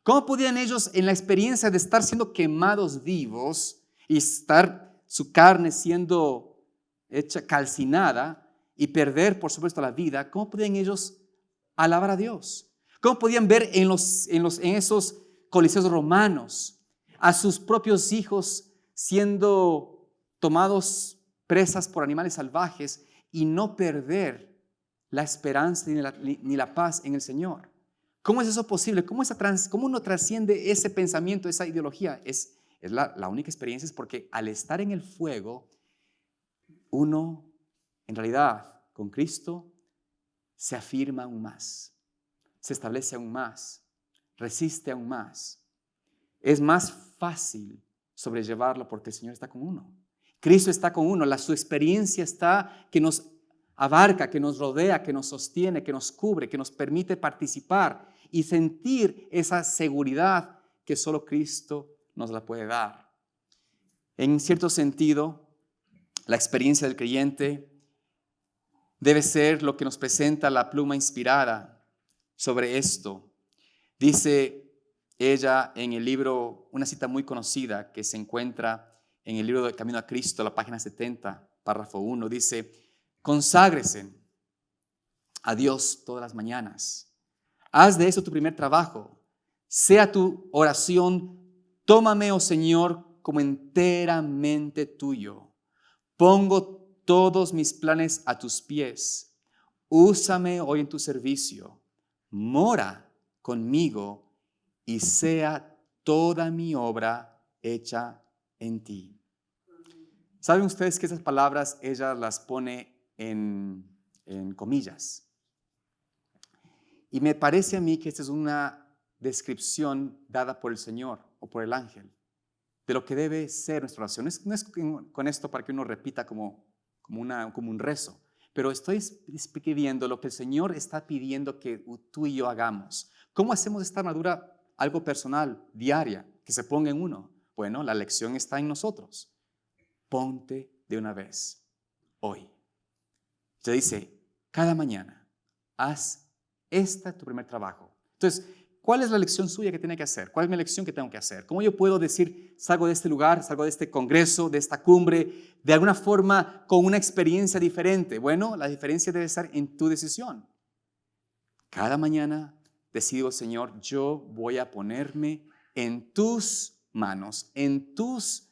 ¿Cómo podían ellos, en la experiencia de estar siendo quemados vivos y estar su carne siendo hecha calcinada y perder, por supuesto, la vida, cómo podían ellos alabar a Dios? ¿Cómo podían ver en esos coliseos romanos a sus propios hijos siendo tomados presas por animales salvajes y no perder la esperanza ni la paz en el Señor? ¿Cómo es eso posible? ¿Cómo uno trasciende ese pensamiento, esa ideología? Es la única experiencia, es porque al estar en el fuego, uno en realidad con Cristo se afirma aún más, se establece aún más, resiste aún más. Es más fácil sobrellevarlo porque el Señor está con uno. Cristo está con uno, su experiencia está que nos abarca, que nos rodea, que nos sostiene, que nos cubre, que nos permite participar y sentir esa seguridad que solo Cristo nos la puede dar. En cierto sentido, La experiencia del creyente debe ser lo que nos presenta la pluma inspirada sobre esto. Dice ella en el libro, una cita muy conocida que se encuentra en el libro del Camino a Cristo, la página 70, párrafo 1, dice: conságrese a Dios todas las mañanas. Haz de eso tu primer trabajo. Sea tu oración: tómame, oh Señor, como enteramente tuyo. Pongo todos mis planes a tus pies. Úsame hoy en tu servicio. Mora conmigo y sea toda mi obra hecha en ti. ¿Saben ustedes que esas palabras ella las pone en comillas? Y me parece a mí que esta es una descripción dada por el Señor o por el ángel de lo que debe ser nuestra oración. No es con esto para que uno repita como un rezo, pero estoy escribiendo lo que el Señor está pidiendo que tú y yo hagamos. ¿Cómo hacemos esta armadura algo personal, diaria, que se ponga en uno? Bueno, la lección está en nosotros. Ponte de una vez, hoy. Se dice, cada mañana, haz tu primer trabajo. Entonces, ¿cuál es la lección suya que tiene que hacer? ¿Cuál es mi lección que tengo que hacer? ¿Cómo yo puedo decir, salgo de este lugar, salgo de este congreso, de esta cumbre, de alguna forma con una experiencia diferente? Bueno, la diferencia debe estar en tu decisión. Cada mañana decido, Señor, yo voy a ponerme en tus manos, en tus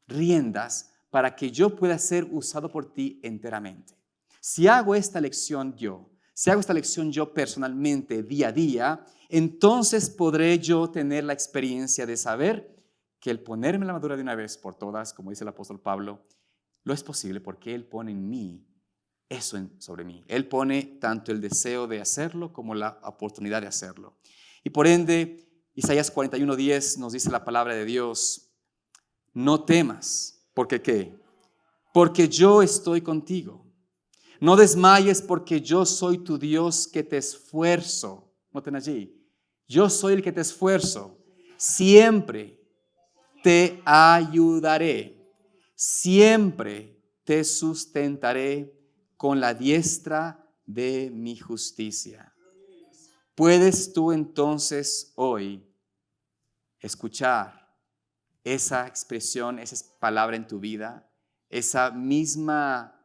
riendas, para que yo pueda ser usado por ti enteramente. Si hago esta lección yo personalmente, día a día, entonces podré yo tener la experiencia de saber que el ponerme la armadura de una vez por todas, como dice el apóstol Pablo, lo es posible porque Él pone en mí eso sobre mí. Él pone tanto el deseo de hacerlo como la oportunidad de hacerlo. Y por ende, Isaías 41:10 nos dice la palabra de Dios: no temas, ¿porque qué? Porque yo estoy contigo. No desmayes, porque yo soy tu Dios que te esfuerzo. Noten allí, yo soy el que te esfuerzo. Siempre te ayudaré. Siempre te sustentaré con la diestra de mi justicia. ¿Puedes tú entonces hoy escuchar esa expresión, esa palabra en tu vida? Esa misma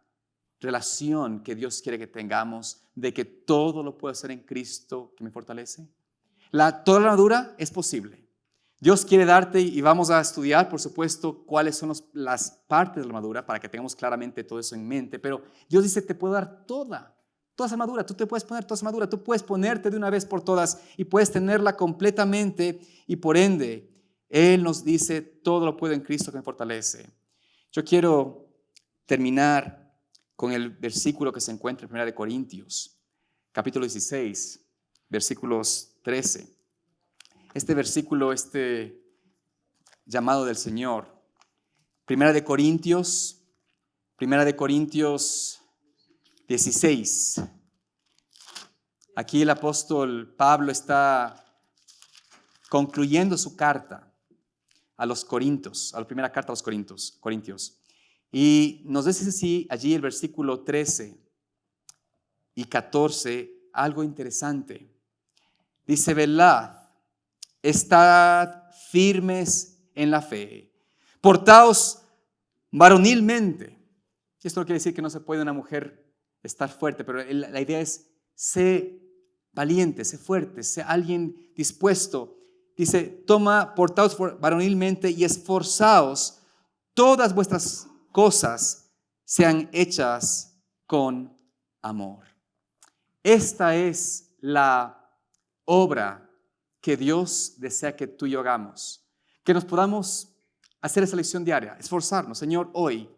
relación que Dios quiere que tengamos, de que todo lo puedo hacer en Cristo que me fortalece. Toda la armadura es posible. Dios quiere darte, y vamos a estudiar, por supuesto, cuáles son las partes de la armadura para que tengamos claramente todo eso en mente, pero Dios dice, te puedo dar toda esa armadura. Tú te puedes poner toda esa armadura, tú puedes ponerte de una vez por todas y puedes tenerla completamente, y por ende, Él nos dice, todo lo puedo en Cristo que me fortalece. Yo quiero terminar con el versículo que se encuentra en 1 Corintios, capítulo 16, versículos 13. Este versículo, este llamado del Señor, 1 Corintios 16. Aquí el apóstol Pablo está concluyendo su carta a los Corintios, a la primera carta a los Corintios. Y nos dice así, allí el versículo 13 y 14, algo interesante. Dice, velad, estad firmes en la fe, portaos varonilmente. Esto no quiere decir que no se puede una mujer estar fuerte, pero la idea es, sé valiente, sé fuerte, sé alguien dispuesto. Dice, portaos varonilmente y esforzaos, todas vuestras cosas sean hechas con amor. Esta es la obra que Dios desea que tú y yo hagamos, que nos podamos hacer esa lección diaria, esforzarnos. Señor, hoy,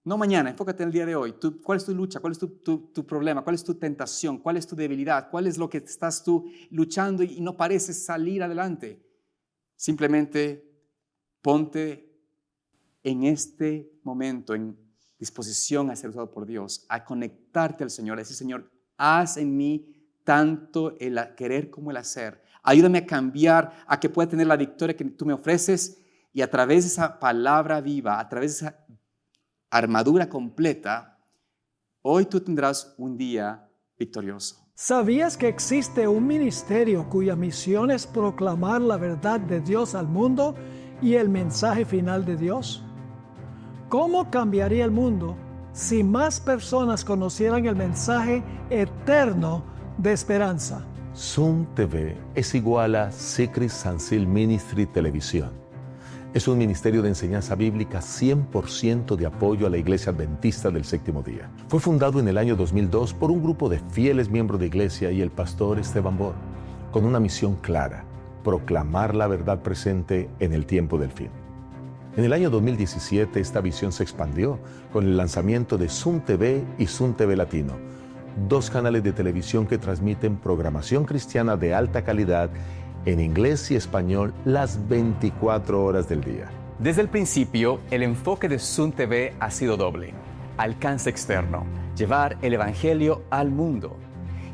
no mañana, enfócate en el día de hoy. ¿Cuál es tu lucha? ¿Cuál es tu problema? ¿Cuál es tu tentación? ¿Cuál es tu debilidad? ¿Cuál es lo que estás tú luchando y no pareces salir adelante? Simplemente ponte en este momento en disposición a ser usado por Dios, a conectarte al Señor, a decir, Señor, haz en mí tanto el querer como el hacer. Ayúdame a cambiar, a que pueda tener la victoria que tú me ofreces, y a través de esa palabra viva, a través de esa armadura completa, hoy tú tendrás un día victorioso. ¿Sabías que existe un ministerio cuya misión es proclamar la verdad de Dios al mundo y el mensaje final de Dios? ¿Cómo cambiaría el mundo si más personas conocieran el mensaje eterno de esperanza? Zoom TV es igual a Secret San Seal Ministry Televisión. Es un ministerio de enseñanza bíblica 100% de apoyo a la Iglesia Adventista del Séptimo Día. Fue fundado en el año 2002 por un grupo de fieles miembros de iglesia y el pastor Esteban Bor, con una misión clara: proclamar la verdad presente en el tiempo del fin. En el año 2017 esta visión se expandió con el lanzamiento de Zoom TV y Zoom TV Latino, 2 canales de televisión que transmiten programación cristiana de alta calidad en inglés y español las 24 horas del día. Desde el principio, el enfoque de Zoom TV ha sido doble: alcance externo, llevar el Evangelio al mundo,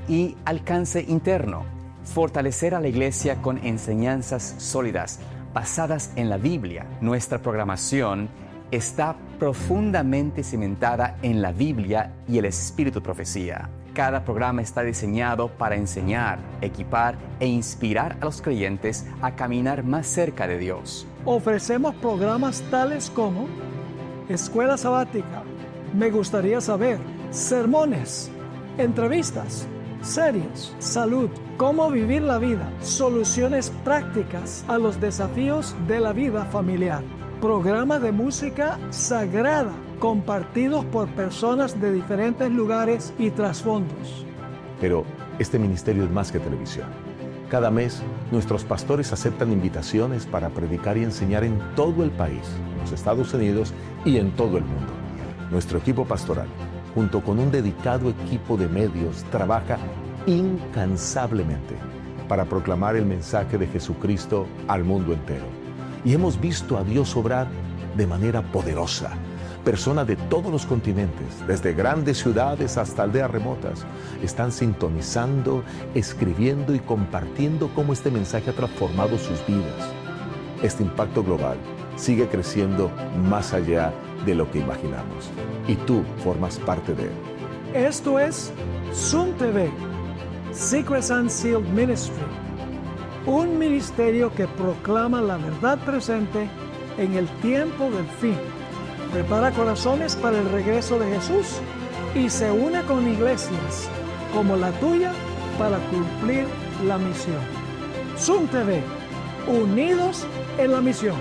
y alcance interno, fortalecer a la iglesia con enseñanzas sólidas, basadas en la Biblia. Nuestra programación está profundamente cimentada en la Biblia y el espíritu de profecía. Cada programa está diseñado para enseñar, equipar e inspirar a los creyentes a caminar más cerca de Dios. Ofrecemos programas tales como Escuela Sabática, Me Gustaría Saber, sermones, entrevistas, series, salud, cómo vivir la vida, soluciones prácticas a los desafíos de la vida familiar, programas de música sagrada compartidos por personas de diferentes lugares y trasfondos. Pero este ministerio es más que televisión. Cada mes, nuestros pastores aceptan invitaciones para predicar y enseñar en todo el país, en los Estados Unidos y en todo el mundo. Nuestro equipo pastoral, junto con un dedicado equipo de medios, trabaja incansablemente para proclamar el mensaje de Jesucristo al mundo entero. Y hemos visto a Dios obrar de manera poderosa. Personas de todos los continentes, desde grandes ciudades hasta aldeas remotas, están sintonizando, escribiendo y compartiendo cómo este mensaje ha transformado sus vidas. Este impacto global sigue creciendo más allá de lo que imaginamos. Y tú formas parte de él. Esto es Zoom TV, Secret San Seal Ministry, un ministerio que proclama la verdad presente en el tiempo del fin. Prepara corazones para el regreso de Jesús y se une con iglesias como la tuya para cumplir la misión. Zoom TV, unidos en la misión.